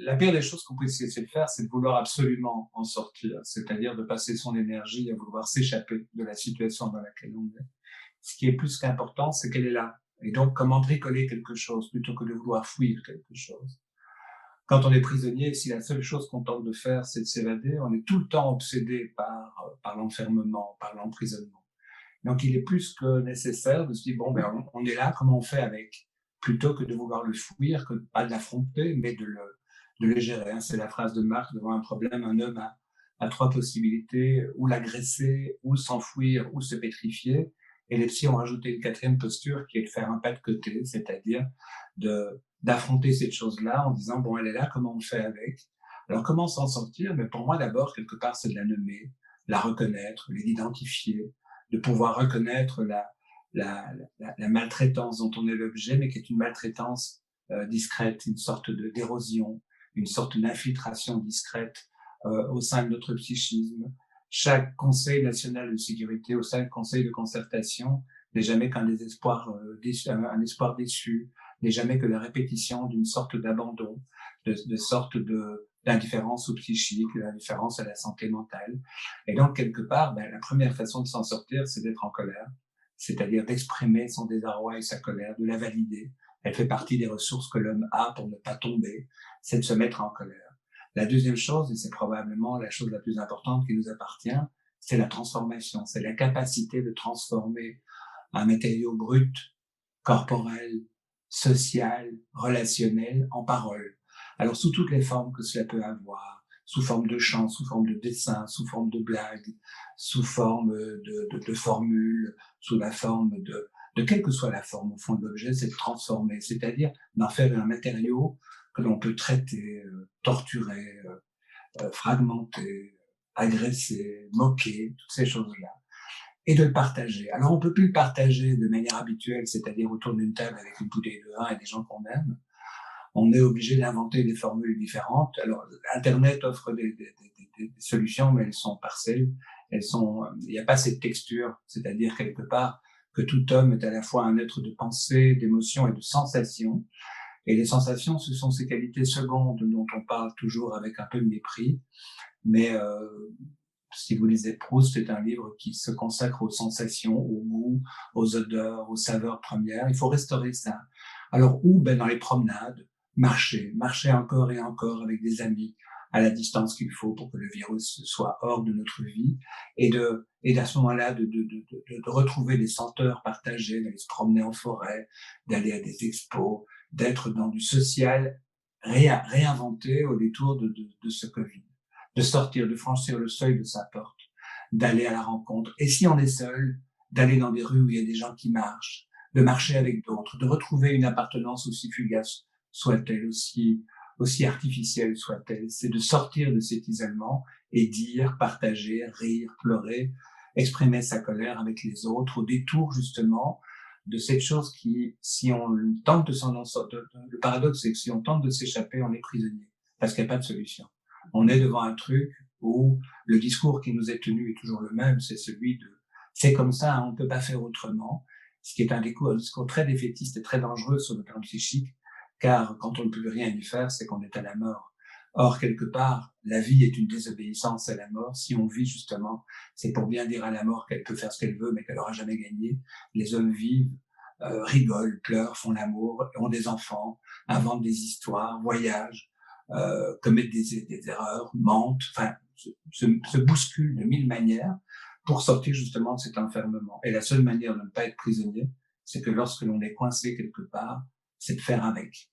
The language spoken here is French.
la pire des choses qu'on puisse essayer de faire, c'est de vouloir absolument en sortir, c'est-à-dire de passer son énergie à vouloir s'échapper de la situation dans laquelle on est. Ce qui est plus qu'important, c'est qu'elle est là. Et donc, comment bricoler quelque chose plutôt que de vouloir fuir quelque chose. Quand on est prisonnier, si la seule chose qu'on tente de faire, c'est de s'évader, on est tout le temps obsédé par l'enfermement, par l'emprisonnement. Donc, il est plus que nécessaire de se dire, bon, ben, on est là, comment on fait avec? Plutôt que de vouloir le fuir, que pas de l'affronter, mais de le gérer. C'est la phrase de Marx, devant un problème, un homme a trois possibilités, ou l'agresser, ou s'enfuir, ou se pétrifier. Et les psys ont rajouté une quatrième posture qui est de faire un pas de côté, c'est-à-dire d'affronter cette chose-là en disant, bon, elle est là, comment on fait avec? Alors, comment s'en sortir? Mais pour moi, d'abord, quelque part, c'est de la nommer, la reconnaître, l'identifier, de pouvoir reconnaître la maltraitance dont on est l'objet, mais qui est une maltraitance discrète, une sorte d'érosion, une sorte d'infiltration discrète au sein de notre psychisme. Chaque Conseil national de sécurité, au sein du Conseil de concertation, n'est jamais qu'un désespoir, un espoir déçu, n'est jamais que la répétition d'une sorte d'abandon, de sorte d'indifférence au psychique, d'indifférence à la santé mentale. Et donc, quelque part, la première façon de s'en sortir, c'est d'être en colère, c'est-à-dire d'exprimer son désarroi et sa colère, de la valider. Elle fait partie des ressources que l'homme a pour ne pas tomber, c'est de se mettre en colère. La deuxième chose, et c'est probablement la chose la plus importante qui nous appartient, c'est la transformation, c'est la capacité de transformer un matériau brut, corporel, social, relationnel, en parole. Alors, sous toutes les formes que cela peut avoir, sous forme de chant, sous forme de dessin, sous forme de blague, sous forme de formules, sous la forme de quelle que soit la forme au fond de l'objet, c'est de transformer, c'est-à-dire d'en faire un matériau que l'on peut traiter, torturer, fragmenter, agresser, moquer, toutes ces choses-là. Et de le partager. Alors, on peut plus le partager de manière habituelle, c'est-à-dire autour d'une table avec une bouteille de vin et des gens qu'on aime. On est obligé d'inventer des formules différentes. Alors, Internet offre des solutions, mais elles sont partielles. Il n'y a pas cette texture, c'est-à-dire quelque part que tout homme est à la fois un être de pensée, d'émotion et de sensation. Et les sensations, ce sont ces qualités secondes dont on parle toujours avec un peu de mépris. Mais si vous lisez Proust, c'est un livre qui se consacre aux sensations, au goût, aux odeurs, aux saveurs premières. Il faut restaurer ça. Alors où? Dans les promenades, marcher encore et encore avec des amis à la distance qu'il faut pour que le virus soit hors de notre vie, et à ce moment-là de retrouver des senteurs partagées, d'aller se promener en forêt, d'aller à des expos, d'être dans du social réinventé au détour de ce Covid, de sortir, de franchir le seuil de sa porte, d'aller à la rencontre. Et si on est seul, d'aller dans des rues où il y a des gens qui marchent, de marcher avec d'autres, de retrouver une appartenance aussi fugace soit-elle, aussi artificielle soit-elle. C'est de sortir de cet isolement et dire, partager, rire, pleurer, exprimer sa colère avec les autres au détour justement de cette chose qui, si on tente de s'en sortir, le paradoxe c'est que si on tente de s'échapper, on est prisonnier parce qu'il n'y a pas de solution. On est devant un truc où le discours qui nous est tenu est toujours le même, c'est celui de c'est comme ça, hein, on ne peut pas faire autrement, ce qui est un discours très défaitiste et très dangereux sur le plan psychique, car quand on ne peut rien y faire, c'est qu'on est à la mort. Or, quelque part, la vie est une désobéissance à la mort. Si on vit justement, c'est pour bien dire à la mort qu'elle peut faire ce qu'elle veut, mais qu'elle n'aura jamais gagné. Les hommes vivent, rigolent, pleurent, font l'amour, ont des enfants, inventent des histoires, voyagent, commettent des erreurs, mentent, enfin, se bousculent de mille manières pour sortir justement de cet enfermement. Et la seule manière de ne pas être prisonnier, c'est que lorsque l'on est coincé quelque part, c'est de faire avec.